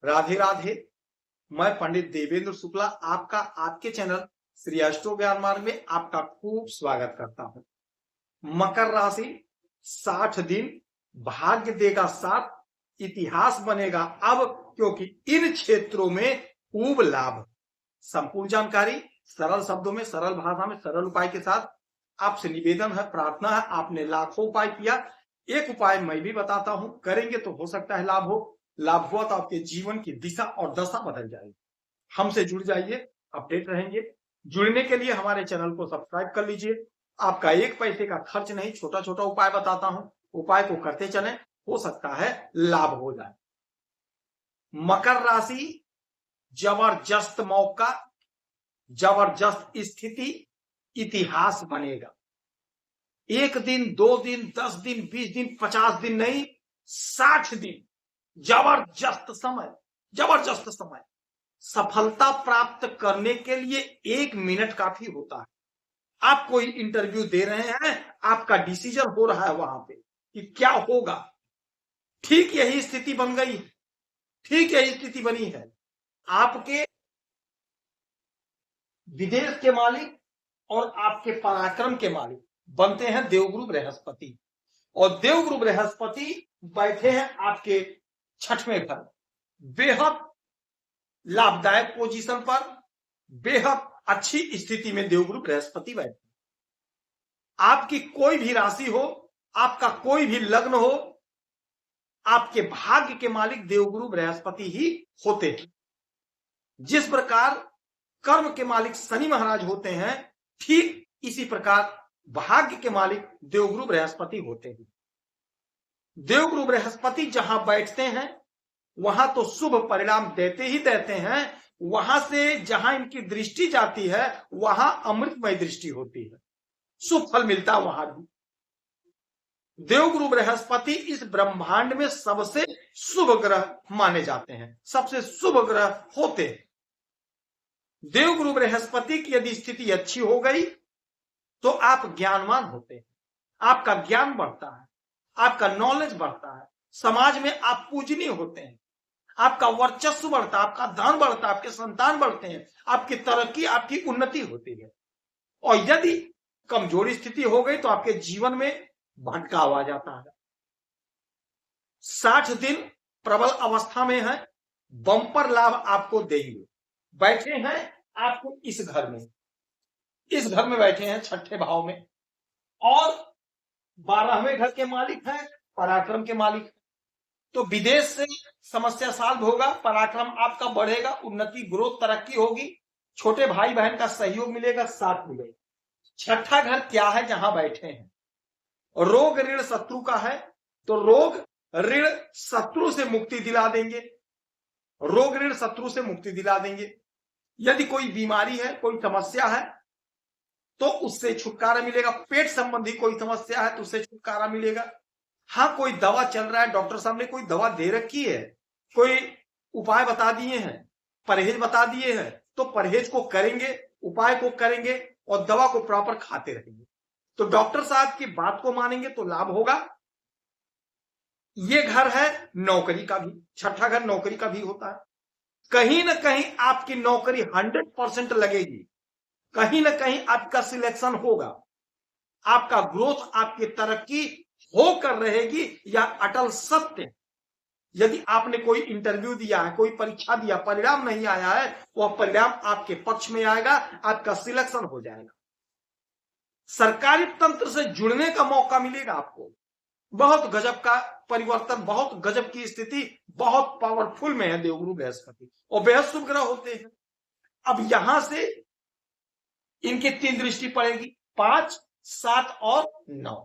राधे राधे। मैं पंडित देवेंद्र शुक्ला आपका आपके चैनल श्री अष्टो ज्ञान मार्ग में आपका खूब स्वागत करता हूं। मकर राशि 60 दिन भाग्य देगा साथ, इतिहास बनेगा अब, क्योंकि इन क्षेत्रों में खूब लाभ। संपूर्ण जानकारी सरल शब्दों में, सरल भाषा में, सरल उपाय के साथ आपसे निवेदन है, प्रार्थना है। आपने लाखों उपाय किया, एक उपाय मैं भी बताता हूं, करेंगे तो हो सकता है लाभ हो। लाभ हुआ तो आपके जीवन की दिशा और दशा बदल जाएगी। हमसे जुड़ जाइए, अपडेट रहेंगे। जुड़ने के लिए हमारे चैनल को सब्सक्राइब कर लीजिए। आपका एक पैसे का खर्च नहीं, छोटा छोटा उपाय बताता हूं, उपाय को करते चलें, हो सकता है लाभ हो जाए। मकर राशि, जबरदस्त मौका, जबरदस्त स्थिति, इतिहास बनेगा। 1 दिन, 2 दिन, 10 दिन, 20 दिन, 50 दिन नहीं, 60 दिन। जबरदस्त समय, जबरदस्त समय। सफलता प्राप्त करने के लिए 1 मिनट काफी होता है। आप कोई इंटरव्यू दे रहे हैं, आपका डिसीजन हो रहा है वहां पे कि क्या होगा। ठीक यही स्थिति बन गई, ठीक यही स्थिति बनी है। आपके विदेश के मालिक और आपके पराक्रम के मालिक बनते हैं देवगुरु बृहस्पति, और देवगुरु बृहस्पति बैठे हैं आपके 6वें घर। बेहद लाभदायक पोजीशन पर, बेहद अच्छी स्थिति में देवगुरु बृहस्पति बैठे। आपकी कोई भी राशि हो, आपका कोई भी लग्न हो, आपके भाग्य के मालिक देवगुरु बृहस्पति ही होते हैं। जिस प्रकार कर्म के मालिक शनि महाराज होते हैं, ठीक इसी प्रकार भाग्य के मालिक देवगुरु बृहस्पति होते हैं। देवगुरु बृहस्पति जहां बैठते हैं वहां तो शुभ परिणाम देते ही देते हैं। वहां से जहां इनकी दृष्टि जाती है वहां अमृतमय दृष्टि होती है, शुभ फल मिलता है वहां भी। देवगुरु बृहस्पति इस ब्रह्मांड में सबसे शुभ ग्रह माने जाते हैं, सबसे शुभ ग्रह होते हैं। देवगुरु बृहस्पति की यदि स्थिति अच्छी हो गई तो आप ज्ञानवान होते हैं, आपका ज्ञान बढ़ता है, आपका नॉलेज बढ़ता है, समाज में आप पूजनीय होते हैं, आपका वर्चस्व बढ़ता है, आपका धन बढ़ता है, आपके संतान बढ़ते हैं, आपकी तरक्की, आपकी उन्नति होती है। और यदि कमजोरी स्थिति हो गई तो आपके जीवन में भटकाव आ जाता है। 60 दिन प्रबल अवस्था में है, बंपर लाभ आपको देंगे। बैठे हैं आपको इस घर में, इस घर में बैठे हैं 6ठे भाव में, और 12वें घर के मालिक हैं, पराक्रम के मालिक। तो विदेश से समस्या सॉल्व होगा, पराक्रम आपका बढ़ेगा, उन्नति, ग्रोथ, तरक्की होगी, छोटे भाई बहन का सहयोग मिलेगा, साथ मिलेगा। 6ठा घर क्या है जहां बैठे हैं? रोग ऋण शत्रु का है, तो रोग ऋण शत्रु से मुक्ति दिला देंगे, रोग ऋण शत्रु से मुक्ति दिला देंगे। यदि कोई बीमारी है, कोई समस्या है तो उससे छुटकारा मिलेगा। पेट संबंधी कोई समस्या है तो उससे छुटकारा मिलेगा। हाँ, कोई दवा चल रहा है, डॉक्टर साहब ने कोई दवा दे रखी है, कोई उपाय बता दिए हैं, परहेज बता दिए हैं, तो परहेज को करेंगे, उपाय को करेंगे और दवा को प्रॉपर खाते रहेंगे तो डॉक्टर साहब की बात को मानेंगे तो लाभ होगा। ये घर है नौकरी का भी, 6ठा घर नौकरी का भी होता है। कहीं ना कहीं आपकी नौकरी 100% लगेगी, कहीं ना कहीं आपका सिलेक्शन होगा, आपका ग्रोथ, आपकी तरक्की होकर रहेगी, या अटल सत्य। यदि आपने कोई इंटरव्यू दिया है, कोई परीक्षा दिया, परिणाम नहीं आया है, वह परिणाम आपके पक्ष में आएगा, आपका सिलेक्शन हो जाएगा। सरकारी तंत्र से जुड़ने का मौका मिलेगा आपको। बहुत गजब का परिवर्तन, बहुत गजब की स्थिति, बहुत पावरफुल में है देवगुरु बृहस्पति, और बेहद शुभ ग्रह होते हैं। अब यहां से इनकी 3 दृष्टि पड़ेगी, 5, 7 और 9।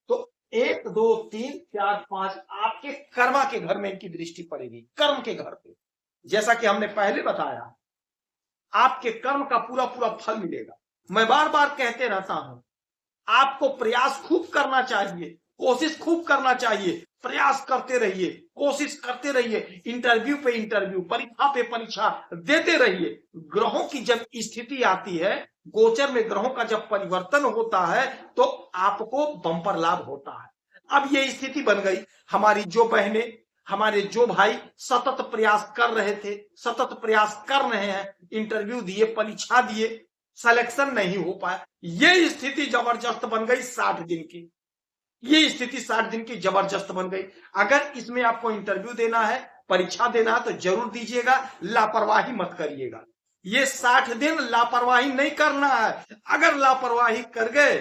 तो 1, 2, 3, 4, 5 आपके कर्मा के घर में इनकी दृष्टि पड़ेगी, कर्म के घर पे। जैसा कि हमने पहले बताया, आपके कर्म का पूरा पूरा फल मिलेगा। मैं बार बार कहते रहता हूं, आपको प्रयास खूब करना चाहिए, कोशिश खूब करना चाहिए, प्रयास करते रहिए, कोशिश करते रहिए, इंटरव्यू पे इंटरव्यू, परीक्षा पे परीक्षा देते रहिए। ग्रहों की जब स्थिति आती है, गोचर में ग्रहों का जब परिवर्तन होता है तो आपको बंपर लाभ होता है। अब ये स्थिति बन गई, हमारी जो बहनें, हमारे जो भाई सतत प्रयास कर रहे थे, सतत प्रयास कर रहे हैं, इंटरव्यू दिए, परीक्षा दिए, सिलेक्शन नहीं हो पाया, ये स्थिति जबरदस्त बन गई 60 दिन की। ये स्थिति 60 दिन की जबरदस्त बन गई। अगर इसमें आपको इंटरव्यू देना है, परीक्षा देना है तो जरूर दीजिएगा, लापरवाही मत करिएगा। ये 60 दिन लापरवाही नहीं करना है। अगर लापरवाही कर गए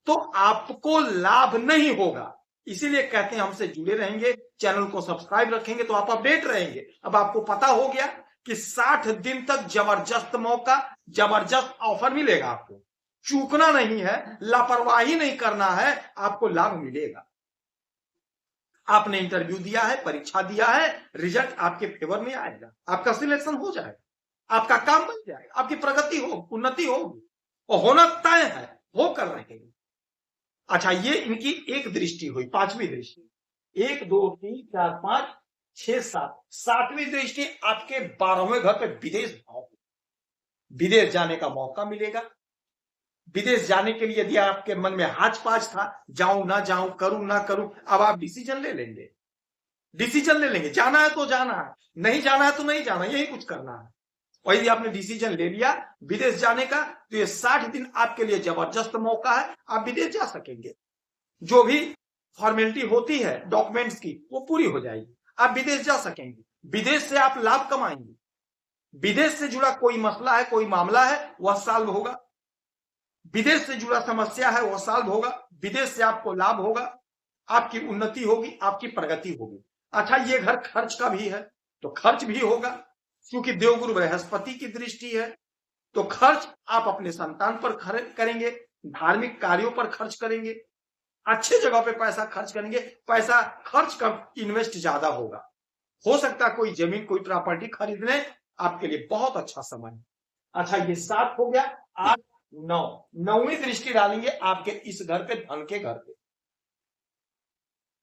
तो आपको लाभ नहीं होगा। इसीलिए कहते हैं हमसे जुड़े रहेंगे, चैनल को सब्सक्राइब रखेंगे तो आप अपडेट रहेंगे। अब आपको पता हो गया कि 60 दिन तक जबरदस्त मौका, जबरदस्त ऑफर मिलेगा आपको। चूकना नहीं है, लापरवाही नहीं करना है, आपको लाभ मिलेगा। आपने इंटरव्यू दिया है, परीक्षा दिया है, रिजल्ट आपके फेवर में आएगा, आपका सिलेक्शन हो जाएगा, आपका काम बन जाएगा, आपकी प्रगति हो, उन्नति होगी और होना तय है, होकर रहेगी। अच्छा, ये इनकी एक दृष्टि हुई, पांचवी दृष्टि। 1 2 3 4 5 6 7, सातवीं दृष्टि आपके 12वें घर पे विदेश भाव, विदेश जाने का मौका मिलेगा। विदेश जाने के लिए यदि आपके मन में हाच पाच था, जाऊं ना जाऊं, करूं ना करूं, अब आप डिसीजन ले लेंगे। डिसीजन ले लेंगे, जाना है तो जाना है, नहीं जाना है तो नहीं जाना, यही कुछ करना है। और यदि आपने डिसीजन ले लिया विदेश जाने का, तो ये 60 दिन आपके लिए जबरदस्त मौका है, आप विदेश जा सकेंगे। जो भी फॉर्मेलिटी होती है डॉक्यूमेंट्स की, वो पूरी हो जाएगी, आप विदेश जा सकेंगे। विदेश से आप लाभ कमाएंगे। विदेश से जुड़ा कोई मसला है, कोई मामला है, वह सॉल्व होगा। विदेश से जुड़ा समस्या है, वह सॉल्व होगा। विदेश से आपको लाभ होगा, आपकी उन्नति होगी, आपकी प्रगति होगी। अच्छा, ये घर खर्च का भी है, तो खर्च भी होगा, क्योंकि देवगुरु बृहस्पति की दृष्टि है। तो खर्च आप अपने संतान पर करेंगे, धार्मिक कार्यों पर खर्च करेंगे, अच्छे जगह पे पैसा खर्च करेंगे। पैसा खर्च कम, इन्वेस्ट ज्यादा होगा। हो सकता है कोई जमीन, कोई प्रॉपर्टी खरीदने, आपके लिए बहुत अच्छा समय है। अच्छा, ये 7 हो गया। 8 9, 9वीं दृष्टि डालेंगे आपके इस घर पे, धन के घर पे।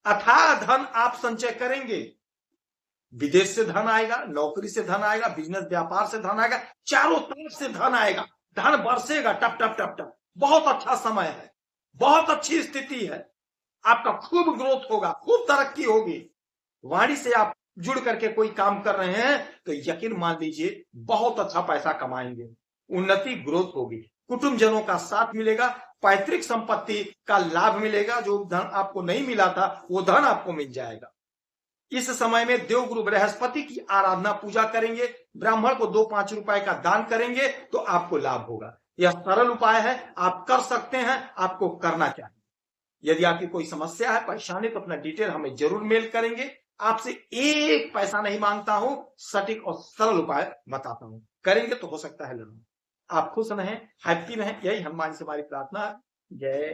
अथाह धन आप संचय करेंगे। विदेश से धन आएगा, नौकरी से धन आएगा, बिजनेस व्यापार से धन आएगा, चारों तरफ से धन आएगा, धन बरसेगा टप टप टप टप। बहुत अच्छा समय है, बहुत अच्छी स्थिति है, आपका खूब ग्रोथ होगा, खूब तरक्की होगी। वाणी से आप जुड़ करके कोई काम कर रहे हैं तो यकीन मान लीजिए बहुत अच्छा पैसा कमाएंगे, उन्नति ग्रोथ होगी, कुटुंबजनों का साथ मिलेगा, पैतृक संपत्ति का लाभ मिलेगा। जो धन आपको नहीं मिला था वो धन आपको मिल जाएगा। इस समय में देवगुरु बृहस्पति की आराधना पूजा करेंगे, ब्राह्मण को 2-5 रुपए का दान करेंगे तो आपको लाभ होगा। यह सरल उपाय है, आप कर सकते हैं, आपको करना चाहिए। यदि आपकी कोई समस्या है, परेशानी, तो अपना डिटेल हमें जरूर मेल करेंगे। आपसे एक पैसा नहीं मांगता हूं, सटीक और सरल उपाय बताता हूं, करेंगे तो हो सकता है लड़ना। आप खुश रहें, हैप्पी रहें, यही हनुमान से हमारी प्रार्थना है। जय